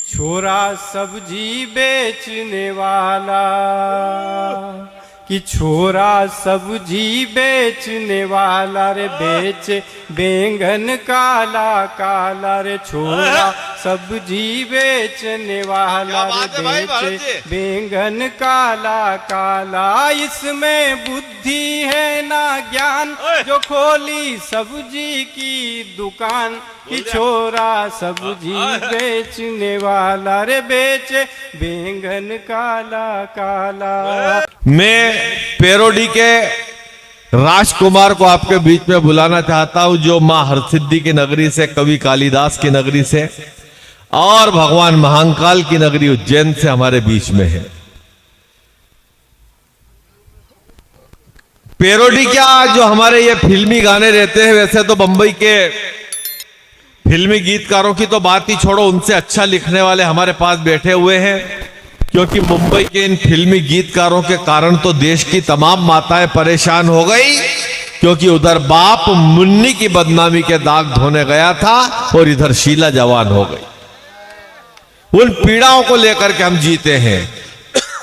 छोरा सब्जी बेचने वाला, कि छोरा सब्जी बेचने वाला रे बेचे बैंगन काला काला रे, छोरा सब्जी बेचने वाला रे बेचे बैंगन काला काला। इसमें बुद्धि है ना ज्ञान, जो खोली सब्जी की दुकान, कि छोरा सब्जी बेचने वाला रे बेचे बैंगन काला काला। मैं पेरोडी के राजकुमार को आपके बीच में बुलाना चाहता हूं, जो मां हरसिद्धि की नगरी से, कवि कालिदास की नगरी से और भगवान महाकाल की नगरी उज्जैन से हमारे बीच में है। पेरोडी क्या, जो हमारे ये फिल्मी गाने रहते हैं, वैसे तो बंबई के फिल्मी गीतकारों की तो बात ही छोड़ो, उनसे अच्छा लिखने वाले हमारे पास बैठे हुए हैं। क्योंकि मुंबई के इन फिल्मी गीतकारों के कारण तो देश की तमाम माताएं परेशान हो गई, क्योंकि उधर बाप मुन्नी की बदनामी के दाग धोने गया था और इधर शीला जवान हो गई। उन पीड़ाओं को लेकर के हम जीते हैं।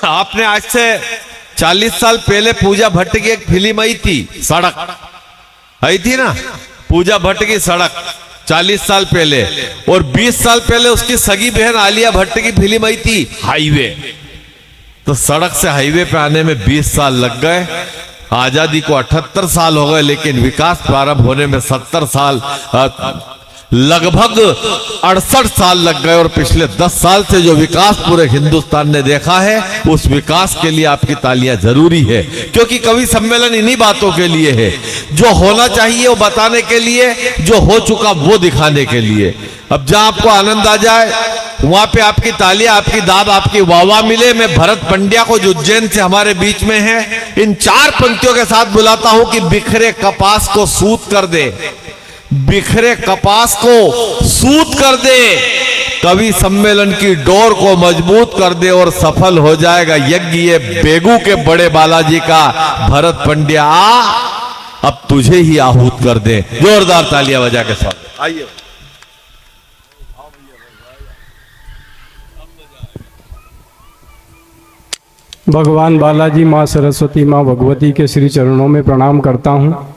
आपने आज से 40 साल पहले पूजा भट्ट की एक फिल्म आई थी, सड़क आई थी ना, पूजा भट्ट की सड़क 40 साल पहले, और 20 साल पहले उसकी सगी बहन आलिया भट्ट की फिल्म आई थी हाईवे। तो सड़क से हाईवे पे आने में 20 साल लग गए। आजादी को 78 साल हो गए, लेकिन विकास प्रारंभ होने में 70 साल, लगभग 68 साल लग गए। और पिछले 10 साल से जो विकास पूरे हिंदुस्तान ने देखा है, उस विकास के लिए आपकी तालियां जरूरी है। क्योंकि कवि सम्मेलन इन्हीं बातों के लिए है, जो होना चाहिए वो बताने के लिए, जो हो चुका वो दिखाने के लिए। अब जहां आपको आनंद आ जाए, वहां पे आपकी तालियां, आपकी दाद, आपकी वाहवाह मिले। मैं भरत पंड्या को, जो उज्जैन से हमारे बीच में है, इन 4 पंक्तियों के साथ बुलाता हूं कि बिखरे कपास को सूत कर दे, बिखरे कपास को सूत कर दे, कवि सम्मेलन की डोर को मजबूत कर दे, और सफल हो जाएगा यज्ञ ये बेगू के बड़े बालाजी का। भरत पंड्या अब तुझे ही आहूत कर दे। जोरदार तालियां बजा के स्वागत। आइए। भगवान बालाजी, माँ सरस्वती, माँ भगवती के श्री चरणों में प्रणाम करता हूँ।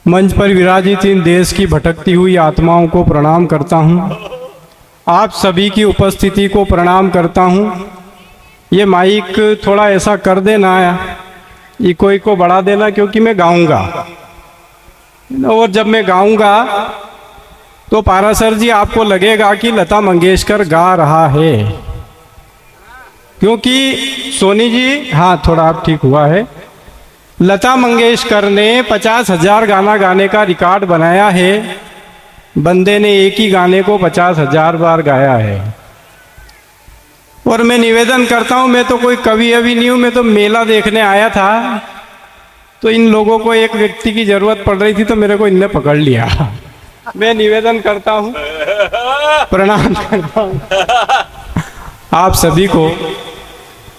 मंच पर विराजित इन देश की भटकती हुई आत्माओं को प्रणाम करता हूँ। आप सभी की उपस्थिति को प्रणाम करता हूँ। ये माइक थोड़ा ऐसा कर देना, ये कोई को बढ़ा देना, क्योंकि मैं गाऊंगा, और जब मैं गाऊंगा तो पारासर जी आपको लगेगा कि लता मंगेशकर गा रहा है, क्योंकि सोनी जी, हाँ थोड़ा आप ठीक हुआ है, लता मंगेशकर ने 50,000 गाना गाने का रिकॉर्ड बनाया है। बंदे ने एक ही गाने को 50,000 बार गाया है। और मैं निवेदन करता हूँ, मैं तो कोई कवि अभी नहीं हूँ, मैं तो मेला देखने आया था, तो इन लोगों को एक व्यक्ति की जरूरत पड़ रही थी, तो मेरे को इनने पकड़ लिया। मैं निवेदन करता हूँ, प्रणाम करता हूँ आप सभी को।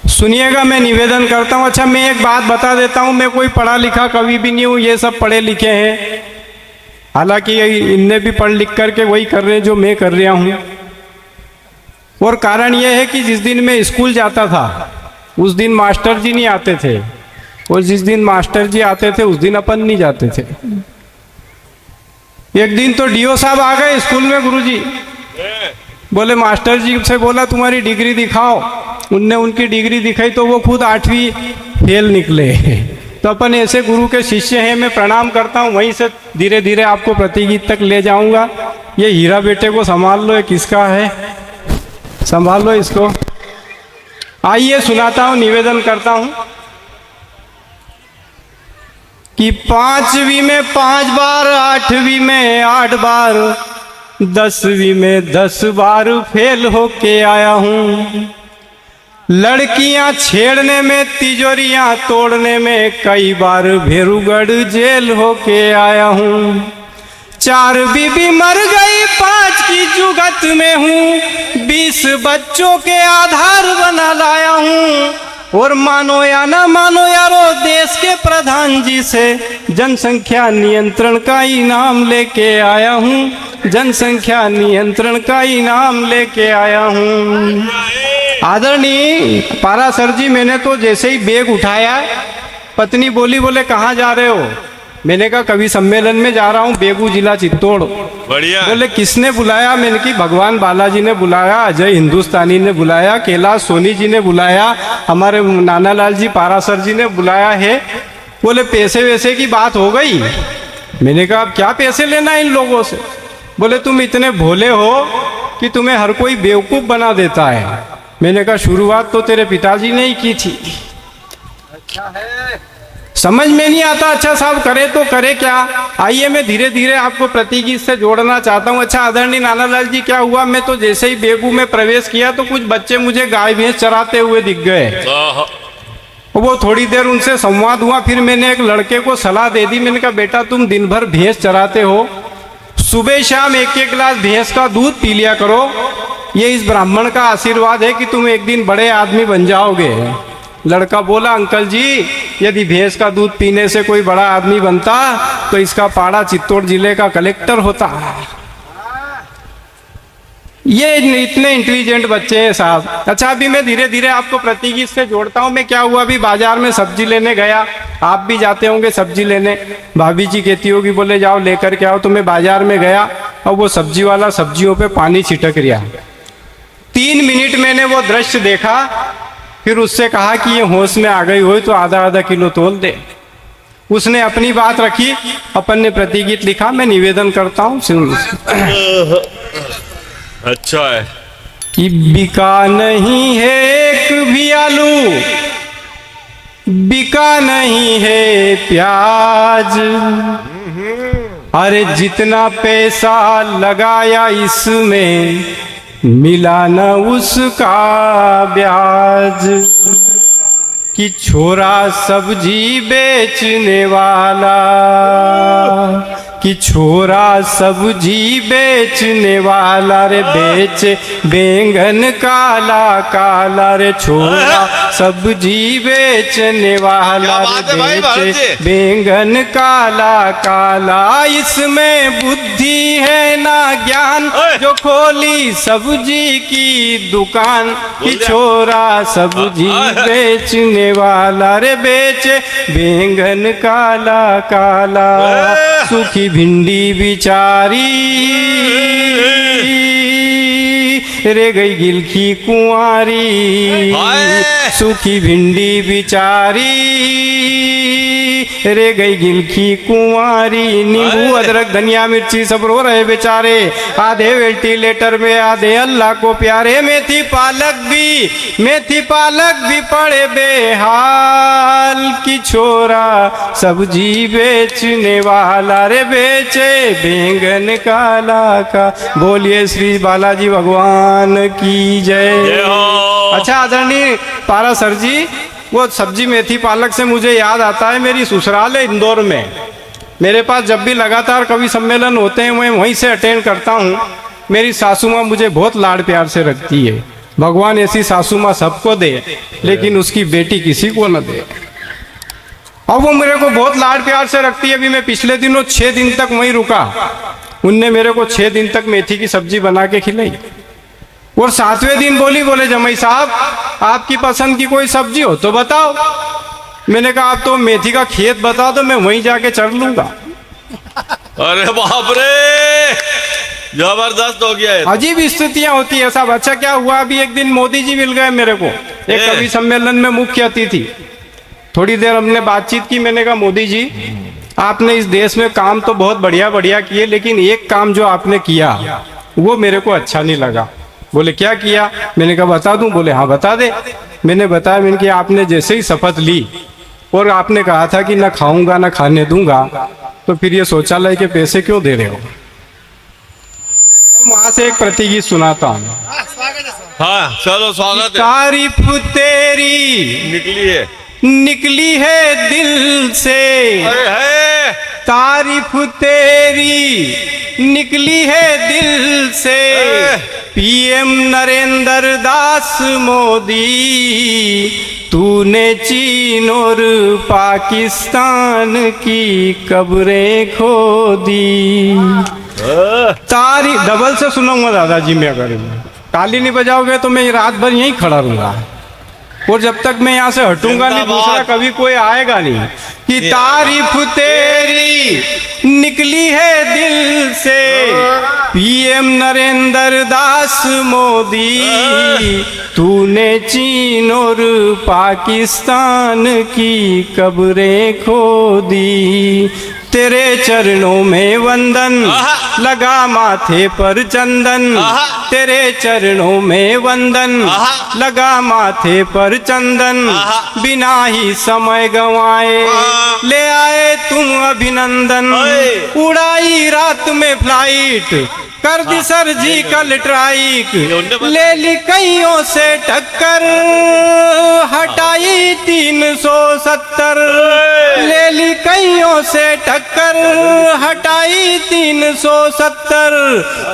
सुनिएगा, मैं निवेदन करता हूँ। अच्छा, मैं एक बात बता देता हूँ, मैं कोई पढ़ा लिखा कवि भी नहीं हूँ, ये सब पढ़े लिखे हैं। हालांकि इनने भी पढ़ लिख करके वही कर रहे हैं जो मैं कर रहा हूँ। और कारण ये है कि जिस दिन मैं स्कूल जाता था, उस दिन मास्टर जी नहीं आते थे, और जिस दिन मास्टर जी आते थे, उस दिन अपन नहीं जाते थे। एक दिन तो डीओ साहब आ गए स्कूल में, गुरुजी बोले, मास्टर जी से बोला तुम्हारी डिग्री दिखाओ। उनने उनकी डिग्री दिखाई तो वो खुद 8वीं फेल निकले। तो अपन ऐसे गुरु के शिष्य हैं। मैं प्रणाम करता हूँ। वहीं से धीरे धीरे आपको प्रतिगीत तक ले जाऊंगा। ये हीरा बेटे को संभाल लो, ये किसका है, संभाल लो इसको। आइए सुनाता हूँ, निवेदन करता हूँ कि 5वीं में 5 बार, 8वीं में 8 बार, 10वीं में 10 बार फेल होके आया हूँ। लड़कियां छेड़ने में, तिजोरियां तोड़ने में, कई बार भेरूगढ़ जेल होके आया हूँ। 4 बीबी मर गई, 5 की जुगत में हूँ। 20 बच्चों के आधार बना लाया हूँ। और मानो या ना मानो यारो, देश के प्रधान जी से जनसंख्या नियंत्रण का इनाम लेके आया हूँ, जनसंख्या नियंत्रण का इनाम लेके आया हूँ। आदरणीय पारासर जी, मैंने तो जैसे ही बैग उठाया, पत्नी बोली, बोले कहाँ जा रहे हो? मैंने कहा कवि सम्मेलन में जा रहा हूँ, बेगू जिला चित्तौड़। बढ़िया। बोले किसने बुलाया? मैंने की भगवान बालाजी ने बुलाया, अजय हिंदुस्तानी ने बुलाया, कैलाश सोनी जी ने बुलाया, हमारे नानालाल जी पारासर जी ने बुलाया है। बोले पैसे वैसे की बात हो गई? मैंने कहा अब क्या पैसे लेना इन लोगों से? बोले तुम इतने भोले हो कि तुम्हें हर कोई बेवकूफ बना देता है। मैंने कहा शुरुआत तो तेरे पिताजी ने ही की थी। समझ में नहीं आता। अच्छा साहब, करे तो करे क्या? आइए मैं धीरे धीरे आपको प्रतीक से जोड़ना चाहता हूँ। अच्छा आदरणीय नानालाल जी, क्या हुआ, मैं तो जैसे ही बेगू में प्रवेश किया तो कुछ बच्चे मुझे गाय भैंस चराते हुए दिख गए। वो थोड़ी देर उनसे संवाद हुआ, फिर मैंने एक लड़के को सलाह दे दी। मैंने कहा बेटा तुम दिन भर भैंस चराते हो, सुबह शाम एक एक गिलास भैंस का दूध पी लिया करो, ये इस ब्राह्मण का आशीर्वाद है कि तुम एक दिन बड़े आदमी बन जाओगे। लड़का बोला अंकल जी, यदि भैंस का दूध पीने से कोई बड़ा आदमी बनता तो इसका पाड़ा चित्तौड़ जिले का कलेक्टर होता। ये इतने इंटेलिजेंट बच्चे हैं साहब। अच्छा अभी मैं धीरे धीरे आपको प्रतीक से जोड़ता हूँ। मैं क्या हुआ, अभी बाजार में सब्जी लेने गया, आप भी जाते होंगे सब्जी लेने, भाभी जी कहती होगी बोले जाओ लेकर के आओ, तो मैं बाजार में गया और वो सब्जी वाला सब्जियों पे पानी छिटक रहा। 3 मिनट मैंने वो दृश्य देखा, फिर उससे कहा कि ये होश में आ गई हो तो आधा आधा किलो तोल दे। उसने अपनी बात रखी, अपन ने प्रतिगीत लिखा, मैं निवेदन करता हूँ। अच्छा है कि बिका नहीं है एक भी आलू, बिका नहीं है प्याज, अरे जितना पैसा लगाया इसमें मिला न उसका ब्याज। कि छोरा सब्जी बेचने वाला, कि छोरा सब्जी बेचने वाला रे बेचे बैंगन काला काला रे, छोरा सब्जी बेचने वाला रे बेचे बैंगन काला काला। इसमें बुद्धि है ना ज्ञान जो खोली सब्जी की दुकान, कि छोरा सब्जी बेचने वाला रे बेचे बैंगन काला काला। सूखी भिंडी बिचारी रे गई गिलखी कुंवारी, सूखी भिंडी बिचारी रे गई गिलखी कुंवारी। नींबू अदरक धनिया मिर्ची सब रो रहे बेचारे, आधे वेंटिलेटर में आधे अल्लाह को प्यारे। मेथी पालक भी पड़े बेहाल, की छोरा सब्जी बेचने वाला रे बेचे बैंगन काला का। बोलिए श्री बालाजी भगवान की जय। अच्छा आदरणीय पारासर जी, वो सब्जी मेथी पालक से मुझे याद आता है, मेरी ससुराल है इंदौर में। मेरे पास जब भी लगातार कवि सम्मेलन होते हैं मैं वहीं से अटेंड करता हूँ। मेरी सासू माँ मुझे बहुत लाड़ प्यार से रखती है। भगवान ऐसी सासू माँ सबको दे, लेकिन उसकी बेटी किसी को न दे। और वो मेरे को बहुत लाड़ प्यार से रखती है। अभी मैं पिछले दिनों 6 दिन तक वहीं रुका, उनने मेरे को 6 दिन तक मेथी की सब्जी बना के खिलाई। और 7वें दिन बोले जमाई साहब आपकी पसंद की कोई सब्जी हो तो बताओ। मैंने कहा आप तो मेथी का खेत बता दो, मैं वहीं जाके चढ़ लूंगा। अरे बाप रे, जबरदस्त हो गया है। अजीब स्थितियां होती है साहब। अच्छा क्या हुआ, अभी एक दिन मोदी जी मिल गए मेरे को, एक कवि सम्मेलन में मुख्य अतिथि। थोड़ी देर हमने बातचीत की। मैंने कहा मोदी जी आपने इस देश में काम तो बहुत बढ़िया बढ़िया किए, लेकिन एक काम जो आपने किया वो मेरे को अच्छा नहीं लगा। बोले क्या किया? मैंने कहा बता दूं? बोले हाँ बता दे। मैंने बताया, मैंने कि आपने जैसे ही शपथ ली और आपने कहा था कि ना खाऊंगा ना खाने दूंगा, तो फिर ये शौचालय के पैसे क्यों दे रहे हो? तो वहां से एक प्रतिगीत सुनाता हूँ। हाँ चलो स्वागत है। तारीफ तेरी निकली है दिल से, तारीफ तेरी निकली है दिल से। पीएम नरेंद्र दास मोदी तूने चीन और पाकिस्तान की कब्रें खोदी। तारी डबल से सुनाऊंगा दादाजी मैं, अगर ताली नहीं बजाओगे तो मैं रात भर यहीं खड़ा रहूंगा, और जब तक मैं यहाँ से हटूंगा नहीं दूसरा कभी कोई आएगा नहीं। कि तारीफ तेरी निकली है दिल से, पीएम नरेंद्र दास मोदी, तूने चीन और पाकिस्तान की कब्रें खोदी। तेरे चरणों में वंदन, लगा माथे पर चंदन, तेरे चरणों में वंदन, लगा माथे पर चंदन, बिना ही समय गंवाए ले आए तुम अभिनंदन। उड़ाई रात में फ्लाइट, कर दी सर्जिकल स्ट्राइक, ले ली कईयों से टक्कर, हटाई 370, ले ली कईयों से टक्कर, हटाई 370।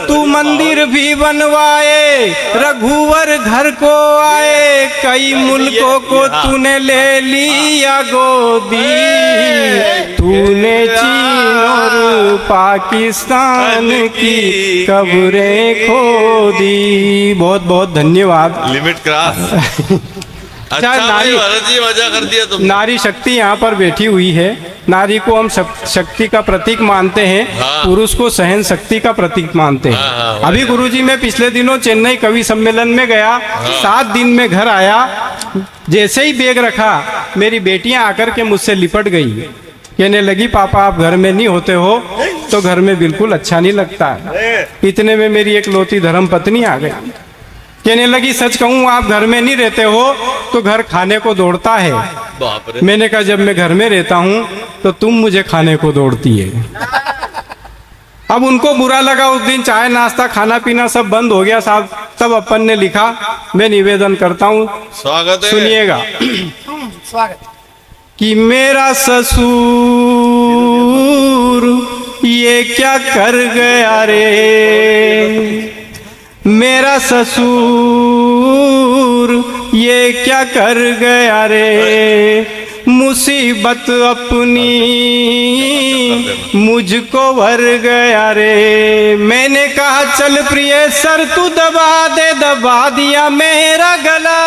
तू मंदिर भी बनवाए, रघुवर घर को आए, कई मुल्कों को तूने ले लिया गोदी। तूने चीन और पाकिस्तान की कब्रें खोदी। बहुत बहुत धन्यवाद। Limit cross. अच्छा नारी भरत जी मजा कर दिया तुमने। नारी शक्ति यहाँ पर बैठी हुई है। नारी को हम शक्ति का प्रतीक मानते हैं, पुरुष को सहन शक्ति का प्रतीक मानते हैं। अभी गुरुजी मैं पिछले दिनों चेन्नई कवि सम्मेलन में गया, 7 दिन में घर आया, जैसे ही बैग रखा मेरी बेटियां आकर के मुझसे लिपट गई, कहने लगी पापा आप घर में नहीं होते हो तो घर में बिल्कुल अच्छा नहीं लगता है। इतने में मेरी एक लौती धर्म पत्नी आ गई, कहने लगी सच कहूँ आप घर में नहीं रहते हो तो घर खाने को दौड़ता है। बाप रे। मैंने कहा जब मैं घर में रहता हूँ तो तुम मुझे खाने को दौड़ती है। अब उनको बुरा लगा, उस दिन चाय नाश्ता खाना पीना सब बंद हो गया साहब। तब अपन ने लिखा, मैं निवेदन करता हूँ, स्वागत है। सुनिएगा। स्वागत। कि मेरा ससुर ये क्या कर गया रे, मेरा ससुर ये क्या कर गया रे, मुसीबत अपनी मुझको भर गया रे। मैंने कहा चल प्रिय सर तू दबा दे, दबा दिया मेरा गला,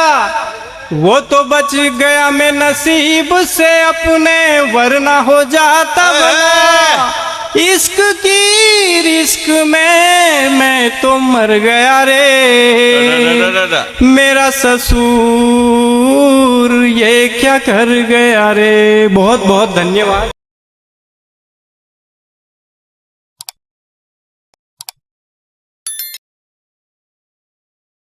वो तो बच गया मैं नसीब से अपने, वरना हो जाता भला। इश्क की रिस्क में मैं तो मर गया रे, मेरा ससुर ये क्या कर गया रे। बहुत बहुत धन्यवाद।